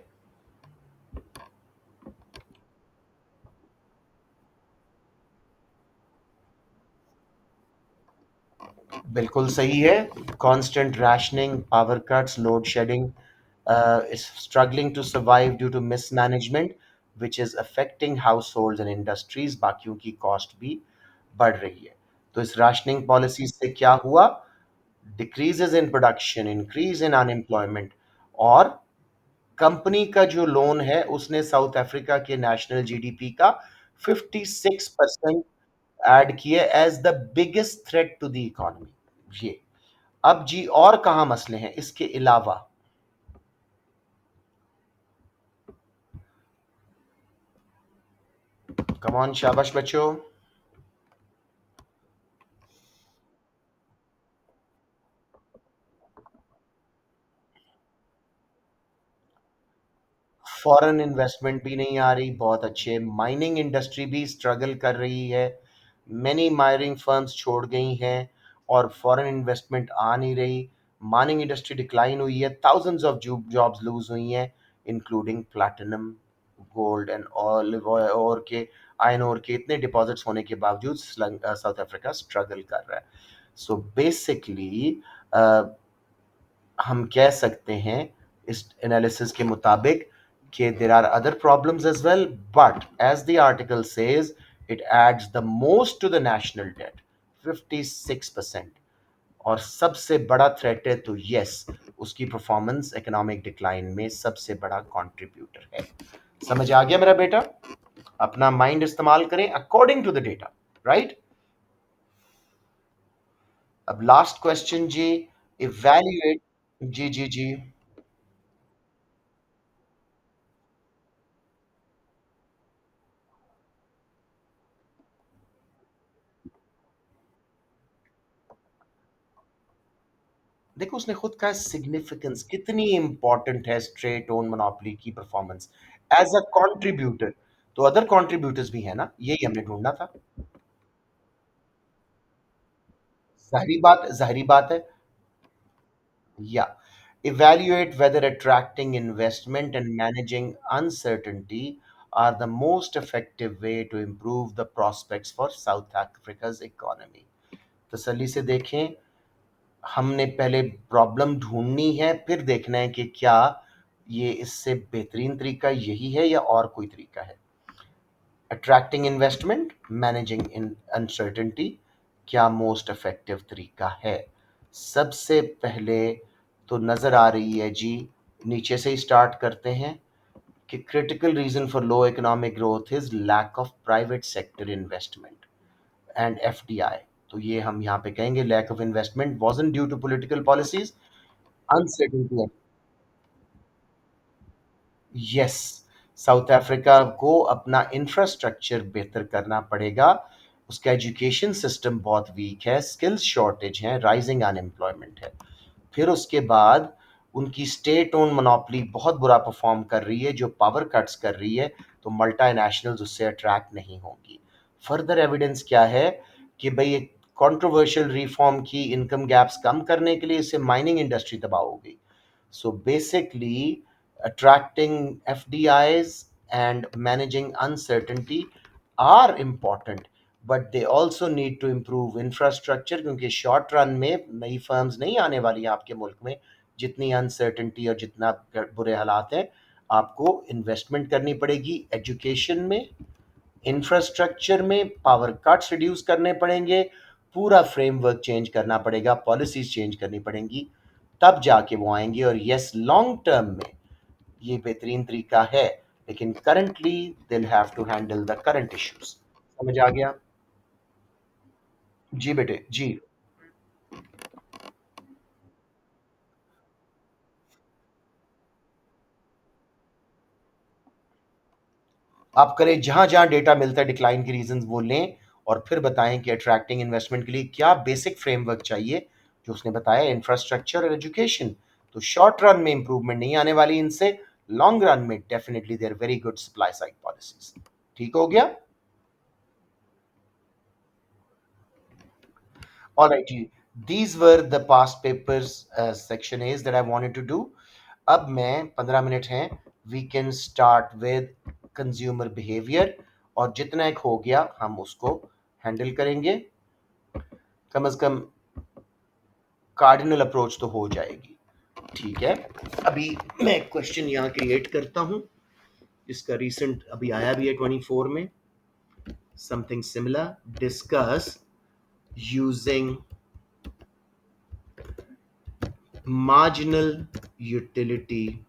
बिल्कुल सही है। Constant rationing, power cuts, load shedding is struggling to survive due to mismanagement, which is affecting households and industries। बाकियों की कॉस्ट भी बढ़ रही है। तो इस राशनिंग पॉलिसी से क्या हुआ? Decreases in production, increase in unemployment, और कंपनी का जो लोन है उसने साउथ अफ्रीका के नेशनल जीडीपी का 56% ऐड किए as the biggest threat to the economy. ये अब जी और कहां मसले हैं इसके अलावा? कमान शाबाश बच्चों। फॉरेन इन्वेस्टमेंट भी नहीं आ रही, बहुत अच्छे। माइनिंग इंडस्ट्री भी स्ट्रगल कर रही है, मैनी माइनिंग फर्म्स छोड़ गई हैं और फॉरेन इन्वेस्टमेंट आ नहीं रही। माइनिंग इंडस्ट्री डिक्लाइन हुई है, थाउजेंड्स ऑफ जॉब्स लूज हुई हैं, including platinum, gold and olive और के आयरन ओर के इतने डिपॉजिट्स होने के बावजूद साउथ अफ्रीका स्ट्रगल कर रहा है। सो बेसिकली हम कह सकते हैं इस एनालिसिस के मुताबिक कि there are other problems as well, but as the article says it adds the most to the national debt, 56%। और सबसे बड़ा थ्रेट है तो यस, उसकी परफॉर्मेंस इकोनॉमिक डिक्लाइन में सबसे बड़ा कंट्रीब्यूटर है। समझ आ गया मेरा बेटा? अपना माइंड इस्तेमाल करें according to the data, right? अब लास्ट क्वेश्चन जी, इवैल्यूएट। जी जी जी। देखो उसने खुद कहा सिग्निफिकेंस कितनी इंपॉर्टेंट है स्ट्रेट ओन मोनोपोली की परफॉर्मेंस एज अ कंट्रीब्यूटर। तो अदर कंट्रीब्यूटर्स भी है ना, यही हमने ढूंढना था। जाहिरी बात है। या evaluate whether attracting investment and managing uncertainty are the most effective way to improve the prospects for South Africa's economy। तसल्ली से देखें, हमने पहले प्रॉब्लम ढूंढनी है, फिर देखना है कि क्या ये इससे बेहतरीन तरीका यही है या और कोई तरीका है। अट्रैक्टिंग इन्वेस्टमेंट, मैनेजिंग इन अनसर्टेनिटी, क्या मोस्ट इफेक्टिव तरीका है? सबसे पहले तो नज़र आ रही है जी, नीचे से ही स्टार्ट करते हैं कि critical reason for low economic growth is lack of private sector investment and FDI. तो ये हम यहाँ पे कहेंगे lack of investment wasn't due to political policies, uncertainty. Yes, South Africa को अपना इंफ्रास्ट्रक्चर बेहतर करना पड़ेगा। उसका एजुकेशन सिस्टम बहुत वीक है, स्किल्स शॉर्टेज है, राइजिंग अनएम्प्लॉयमेंट है। फिर उसके बाद उनकी स्टेट ओन मोनोपोली बहुत बुरा परफॉर्म कर रही है, जो पावर कट्स कर रही है, तो मल्टीनेशनल्स उससे अट्रैक्ट नहीं होंगी। फर्दर एविडेंस क्या है कि भाई एक कंट्रोवर्शियल रिफॉर्म की इनकम गैप्स कम करने के लिए इससे माइनिंग इंडस्ट्री तबाह हो गई। So basically, attracting FDIs and managing uncertainty are important, but they also need to improve infrastructure, क्योंकि शॉर्ट रन में नई फर्म्स नहीं आने वाली हैं आपके मुल्क में। जितनी अनसर्टेनिटी और जितना बुरे हालात हैं, आपको इन्वेस्टमेंट करनी पड़ेगी एजुकेशन में, इंफ्रास्ट्रक्चर में, पावर कट्स रिड्यूस करने पड़ेंगे, पूरा फ्रेमवर्क चेंज करना पड़ेगा, पॉलिसीज चेंज करनी पड़ेंगी, तब जाके वो आएंगे। और यस, लॉन्ग टर्म में ये बेहतरीन तरीका है, लेकिन currently they have to handle the current issues. समझ आ गया? जी बेटे जी। आप करें, जहां जहां डेटा मिलता है डिक्लाइन के रीजंस वो लें, और फिर बताएं कि अट्रैक्टिंग इन्वेस्टमेंट के लिए क्या बेसिक फ्रेमवर्क चाहिए। जो उसने बताया इंफ्रास्ट्रक्चर और एजुकेशन, तो शॉर्ट रन में इंप्रूवमेंट नहीं आने वाली इनसे, लॉन्ग रन में definitely there very good supply side policies. ठीक हो गया? All right, ji. These were the past papers section A's that I wanted to do. अब मैं 15 मिनट हैं, we can start with consumer behavior, और जितना एक हो गया हम उसको हैंडल करेंगे। कम से कम कार्डिनल अप्रोच तो हो जाएगी। ठीक है, अभी मैं एक क्वेश्चन यहाँ क्रिएट करता हूँ, जिसका रिसेंट अभी आया भी है 24 में। Something similar, discuss using marginal utility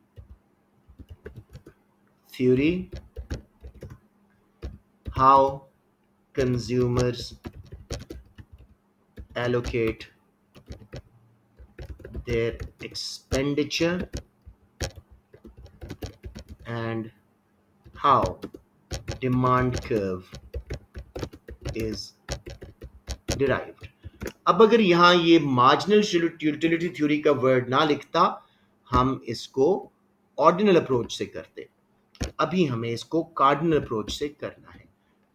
theory, how consumers allocate their expenditure and how demand curve is derived. अब अगर यहां ये मार्जिनल यूटिलिटी थ्योरी का वर्ड ना लिखता, हम इसको ऑर्डिनल अप्रोच से करते। अभी हमें इसको कार्डिनल अप्रोच से करना है।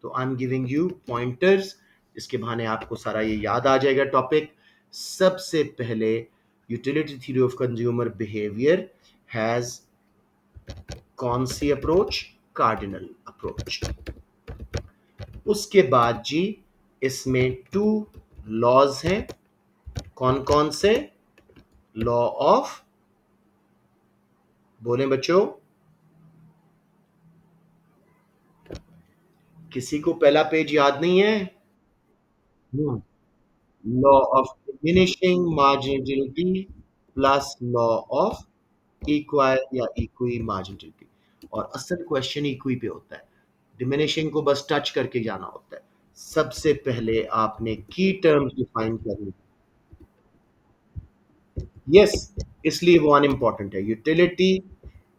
तो I am giving you pointers, इसके बहाने आपको सारा ये याद आ जाएगा टॉपिक। सबसे पहले utility theory of consumer behaviour has कौन सी अप्रोच? Cardinal approach. उसके बाद जी इसमें टू लॉज हैं। कौन कौन से? लॉ ऑफ, बोले बच्चों, किसी को पहला पेज याद नहीं है? Law of diminishing marginality plus law of equal या इक्वी मार्जिनलिटी। और असल क्वेश्चन इक्वी पे होता है, डिमिनिशिंग को बस टच करके जाना होता है। सबसे पहले आपने की टर्म्स डिफाइन करनी। यस, इसलिए वो अनइम्पॉर्टेंट है। Utility,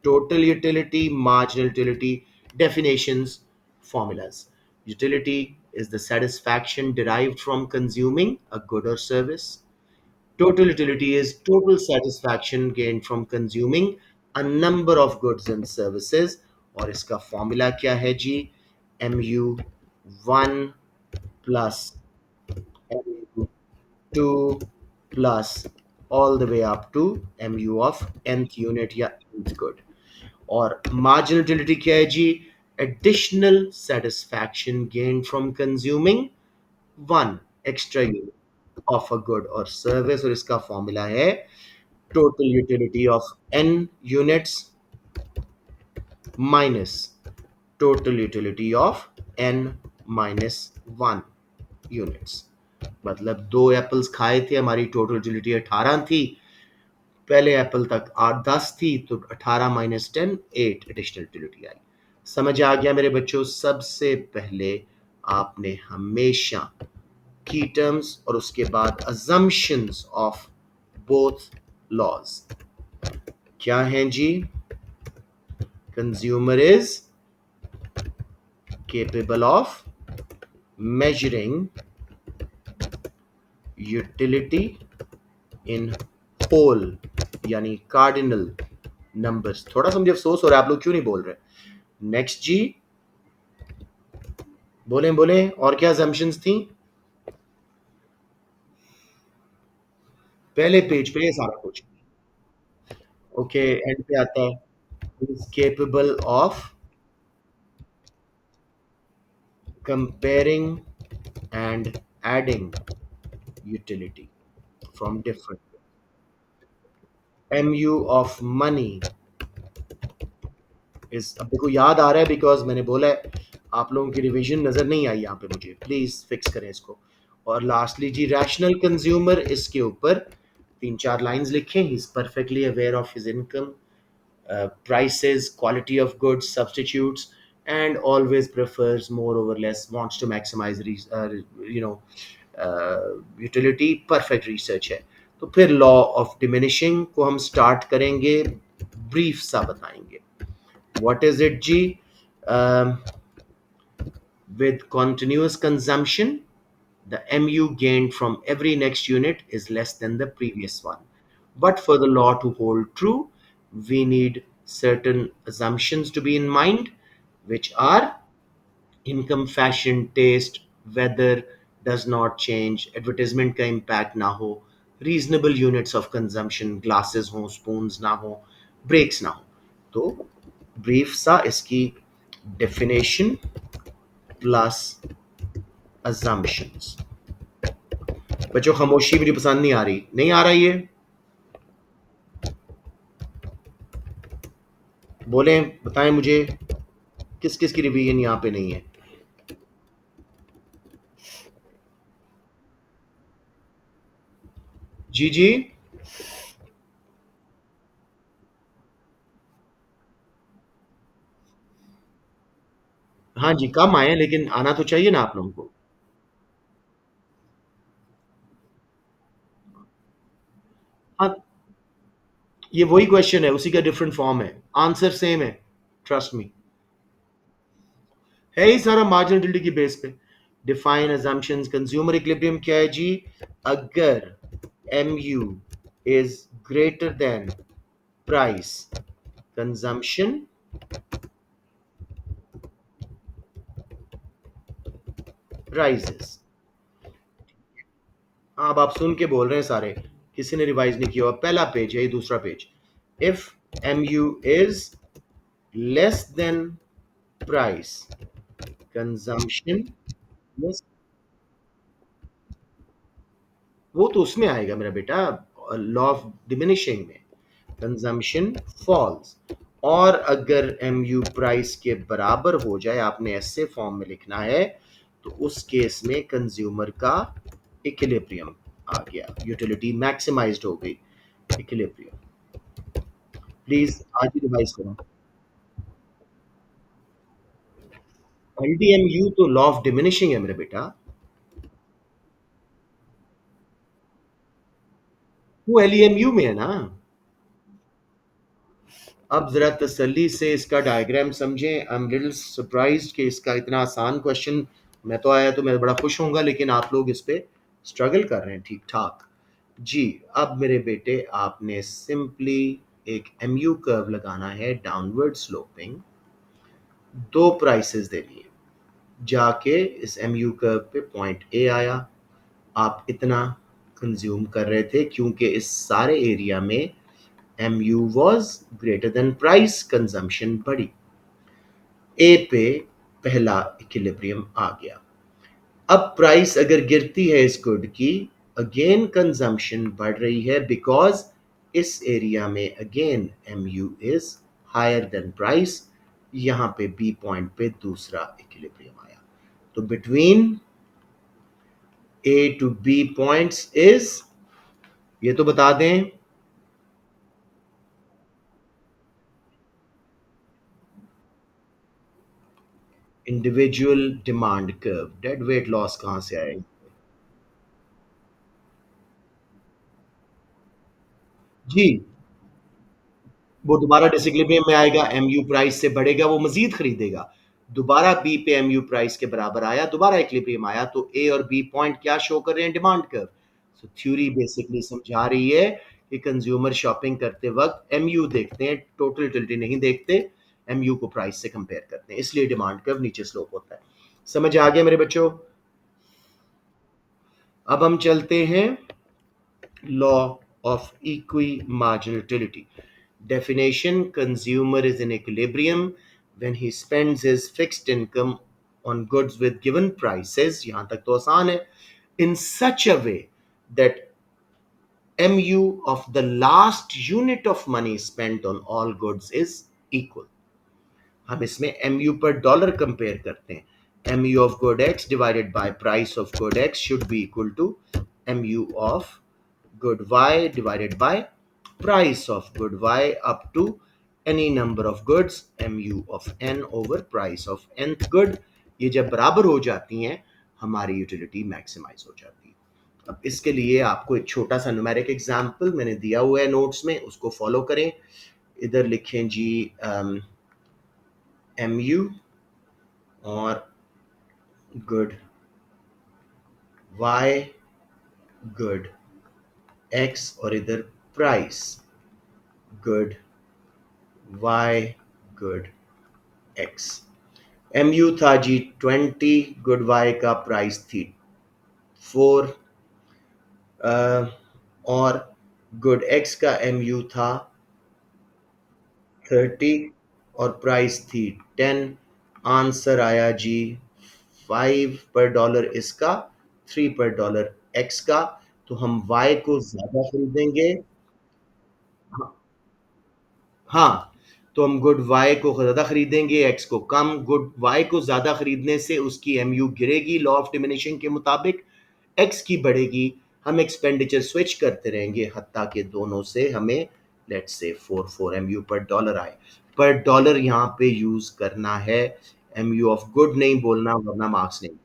total utility, marginal utility, definitions, formulas. Utility is the satisfaction derived from consuming a good or service. Total utility is total satisfaction gained from consuming a number of goods and services. और इसका फॉर्मूला क्या है जी? mu1 plus mu2 plus all the way up to mu of nth unit या nth good. और marginal utility क्या है जी? Additional satisfaction gained from consuming one extra unit of a good or service, और इसका फॉर्मूला है total utility of n units minus total utility of n minus 1 units। मतलब दो एप्पल्स खाए थे, हमारी टोटल यूटिलिटी 18 थी। पहले एप्पल तक 8-10 थी, तो 18 माइनस 10 8 एडिशनल यूटिलिटी आई। समझ आ गया मेरे बच्चों? सबसे पहले आपने हमेशा की टर्म्स और उसके बाद अजम्पशंस ऑफ बोथ लॉज क्या हैं जी? Consumer is capable of measuring utility in whole यानी कार्डिनल नंबर्स। थोड़ा सा मुझे अफसोस हो रहा है, आप लोग क्यों नहीं बोल रहे? नेक्स्ट जी, बोलें बोलें, और क्या assumptions थी? पहले पेज पे ये सारा कुछ। ओके, एंड पे आता है is capable of comparing and adding utility from different mu of money is। अब देखो याद आ रहा है बिकॉज मैंने बोला है, आप लोगों की रिवीजन नजर नहीं आई यहाँ पे, मुझे प्लीज फिक्स करें इसको। और लास्टली जी रैशनल कंज्यूमर, इसके ऊपर 3-4 लाइंस लिखें। He is perfectly aware of his income, prices, quality of goods, substitutes, and always prefers more over less, wants to maximize, you know, utility। perfect research है। तो फिर लॉ ऑफ डिमिनिशिंग को हम स्टार्ट करेंगे, ब्रीफ सा बताएंगे। व्हाट इज इट जी? With continuous consumption, the mu gained from every next unit is less than the previous one. But for the law to hold true, we need certain assumptions to be in mind, which are income, fashion, taste, weather does not change, advertisement का impact ना हो, reasonable units of consumption, glasses हो, spoons ना हो, breaks ना हो। तो brief सा इसकी definition plus assumptions। बच्चों खामोशी मुझे पसंद नहीं आ रही, नहीं आ रहा ये? बोलें, बताएं मुझे किस किस की रिवीजन यहाँ पे नहीं है। जी जी। हाँ जी, कम आए लेकिन आना तो चाहिए ना आप लोगों को। हाँ, ये वही क्वेश्चन है, उसी का डिफरेंट फॉर्म है, आंसर सेम है, ट्रस्ट मी। है ही सारा मार्जिनलिटी की बेस पे। डिफाइन अजम्पशंस, कंज्यूमर इक्विलिब्रियम क्या है जी? अगर M U is greater than price, consumption rises. अब आप सुन के बोल रहे हैं सारे, किसी ने रिवाइज नहीं किया हुआ। पहला पेज है, ये दूसरा page. If M U is less than price, consumption. Yes, वो तो उसमें आएगा मेरा बेटा, लॉ ऑफ डिमिनिशिंग में। Consumption falls. और अगर एम यू प्राइस के बराबर हो जाए, आपने ऐसे फॉर्म में लिखना है, तो उस केस में कंज्यूमर का इक्विलिब्रियम आ गया, यूटिलिटी मैक्सिमाइज्ड हो गई। इक्विलिब्रियम, प्लीज आज ही रिवाइज करो। एलडीएमयू तो लॉ ऑफ डिमिनिशिंग है मेरे बेटा। वो एलईएमयू में है ना। अब जरा तसल्ली से इसका डायग्राम समझें। आई एम लिटिल सरप्राइज्ड कि इसका इतना आसान क्वेश्चन, मैं तो आया तो मैं बड़ा खुश होऊंगा, लेकिन आप लोग इस पे स्ट्रगल कर रहे हैं ठीक ठाक। जी, अब मेरे बेटे आपने सिंपली एक एमयू कर्व लगाना है, डाउनवर्ड स्लोपिंग। दो प्राइसेस देनी है, जाके इस एमयू कर्व पे पॉइंट ए आया। आप इतना कंज्यूम कर रहे थे क्योंकि इस सारे एरिया में MU was greater than price, consumption बढ़ी। ए पे पहला इक्विलिब्रियम आ गया। अब प्राइस अगर गिरती है इस गुड की, अगेन कंजम्पशन बढ़ रही है, बिकॉज इस एरिया में again MU is higher than price. यहां पे बी पॉइंट पे दूसरा इक्विलिब्रियम आया। तो between A to B points is, ये तो बता दें। Individual demand curve, dead wait loss कहां से आए? जी, वो दोबारा डिसइक्विलिब्रियम में आएगा, एमयू प्राइस से बढ़ेगा, वो मजीद खरीदेगा। दोबारा बी पे एमयू प्राइस के बराबर आया, दोबारा इक्विलिब्रियम आया, तो ए और बी पॉइंट क्या शो कर रहे हैं? Demand curve. सो थ्योरी बेसिकली समझा रही है कि कंज्यूमर शॉपिंग करते वक्त एमयू देखते हैं, टोटल यूटिलिटी नहीं देखते, एमयू को प्राइस से कंपेयर करते हैं, इसलिए डिमांड कर्व नीचे स्लोप होता है। समझ आ गया मेरे बच्चों? अब हम चलते हैं law of equimarginal utility. Definition: consumer is in equilibrium when he spends his fixed income on goods with given prices, यहाँ तक तो आसान है, in such a way that MU of the last unit of money spent on all goods is equal. हम इसमें MU पर डॉलर कंपेयर करते हैं। MU of good X divided by price of good X should be equal to MU of good Y divided by price of good Y up to any number of goods, MU of N over price of nth good। ये जब बराबर हो जाती हैं, हमारी यूटिलिटी मैक्सिमाइज हो जाती है। अब इसके लिए आपको एक छोटा सा न्यूमेरिक एग्जांपल मैंने दिया हुआ है नोट्स में, उसको फॉलो करें। इधर लिखें जी MU और good Y, good X, और इधर price good Y, good X। MU था जी 20, गुड वाई का प्राइस थी 4, और गुड एक्स का MU था 30 और प्राइस थी 10। आंसर आया जी 5 पर डॉलर इसका, 3 पर डॉलर एक्स का। तो हम वाई को ज्यादा खरीदेंगे। हाँ, हाँ, तो हम गुड वाई को ज़्यादा खरीदेंगे, एक्स को कम। गुड वाई को ज़्यादा खरीदने से उसकी एमयू गिरेगी लॉ ऑफ डिमिनिशिंग के मुताबिक, एक्स की बढ़ेगी। हम एक्सपेंडिचर स्विच करते रहेंगे हत्ता के दोनों से हमें लेट्स से 44 MU पर डॉलर आए। पर डॉलर यहाँ पे यूज करना है, MU ऑफ गुड नहीं बोलना वरना मार्क्स नहीं।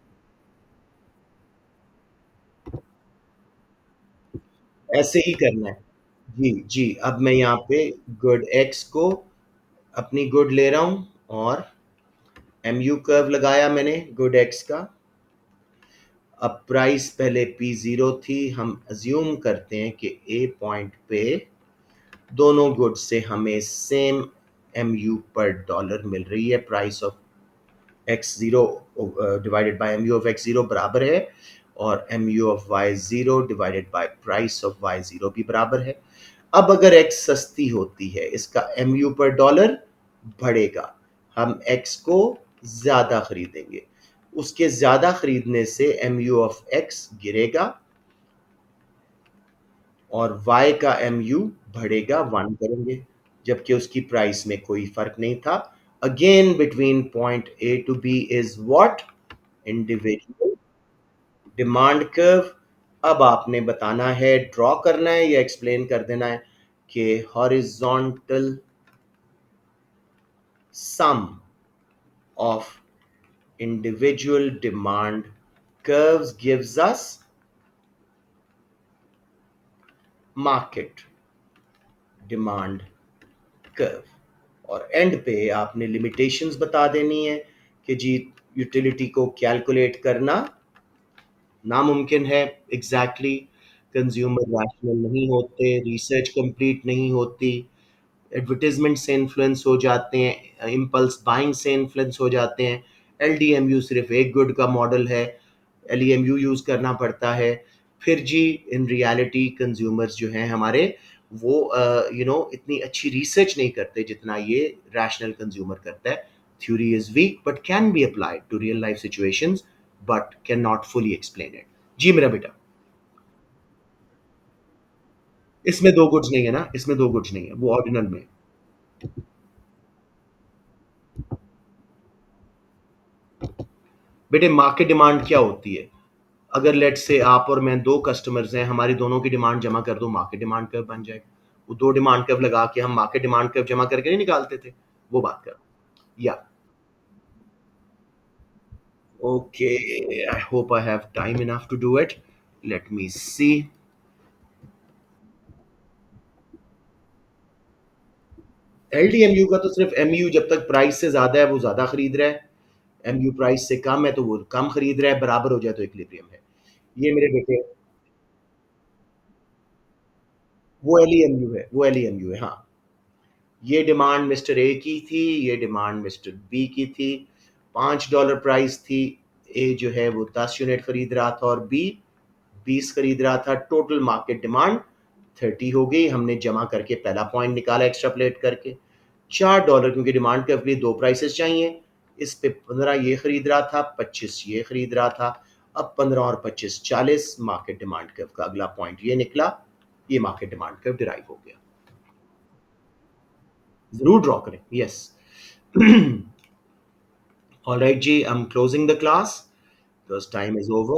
ऐसे ही करना है। जी जी, अब मैं यहाँ पे गुड एक्स को अपनी गुड ले रहा हूँ और MU कर्व लगाया मैंने गुड एक्स का। अब प्राइस पहले P0 थी, हम अज्यूम करते हैं कि ए पॉइंट पे दोनों गुड्स से हमें सेम MU पर डॉलर मिल रही है। Price of x0 divided by MU of x0 बराबर है और MU of y0 divided by price of y0 भी बराबर है। अब अगर x सस्ती होती है इसका MU पर डॉलर बढ़ेगा, हम x को ज्यादा खरीदेंगे, उसके ज्यादा खरीदने से MU ऑफ x गिरेगा और y का MU बढ़ेगा, 1 करेंगे, जबकि उसकी प्राइस में कोई फर्क नहीं था। Again between point A to B is what? Individual demand curve. अब आपने बताना है, ड्रॉ करना है या एक्सप्लेन कर देना है कि horizontal sum of individual demand curves gives us market demand curve. और एंड पे आपने लिमिटेशंस बता देनी है कि जी यूटिलिटी को कैलकुलेट करना नामुमकिन है। एग्जैक्टली कंज्यूमर रैशनल नहीं होते, रिसर्च कंप्लीट नहीं होती, एडवर्टीजमेंट से इन्फ्लुएंस हो जाते हैं, इम्पल्स बाइंग से इन्फ्लुएंस हो जाते हैं। LDMU सिर्फ एक गुड का मॉडल है, LEMU यूज़ करना पड़ता है। फिर जी इन रियलिटी कंज्यूमर्स जो हैं हमारे, वो इतनी अच्छी रिसर्च नहीं करते जितना ये रैशनल कंज्यूमर करता है। Theory is weak but can be applied to real life situations, but can not fully explain it. जी मेरा बेटा, इसमें दो गुड्स नहीं है ना, इसमें दो गुड्स नहीं है, वो ऑर्डिनल में। बेटे मार्केट डिमांड क्या होती है? अगर लेट से आप और मैं दो कस्टमर्स हैं, हमारी दोनों की डिमांड जमा कर दो, मार्केट डिमांड कर्व बन जाएगा। वो दो डिमांड कर्व लगा के हम मार्केट डिमांड कर्व जमा करके नहीं निकालते थे, वो बात कर। या okay, I hope I have time enough to do it. Let me see. LDMU का तो सिर्फ MU जब तक प्राइस से ज्यादा है वो ज्यादा खरीद रहा है, MU प्राइस से कम है तो वो कम खरीद रहा है, बराबर हो जाए तो इक्विलिब्रियम है। ये मेरे बेटे, वो LEMU है, वो LEMU है, हाँ। ये डिमांड मिस्टर ए की थी, ये डिमांड मिस्टर बी की थी। $5 प्राइस थी। ए जो है वो 10 यूनिट खरीद रहा था और बी 20 खरीद रहा था। टोटल मार्केट डिमांड 30 हो गई। हमने जमा करके पहला पॉइंट निकाला एक्स्ट्रापोलेट करके। $4, क्योंकि डिमांड के लिए दो प्राइसेस चाहिए। इस पे 15 ये खरीद रहा था, 25 ये खरीद रहा था। अब 15 और 25 40, मार्केट डिमांड कर्व का अगला पॉइंट ये निकला। ये मार्केट डिमांड कर्व डिराइव हो गया। जरूर ड्रॉ करें, yes. All right, G, I'm closing the class because time is over.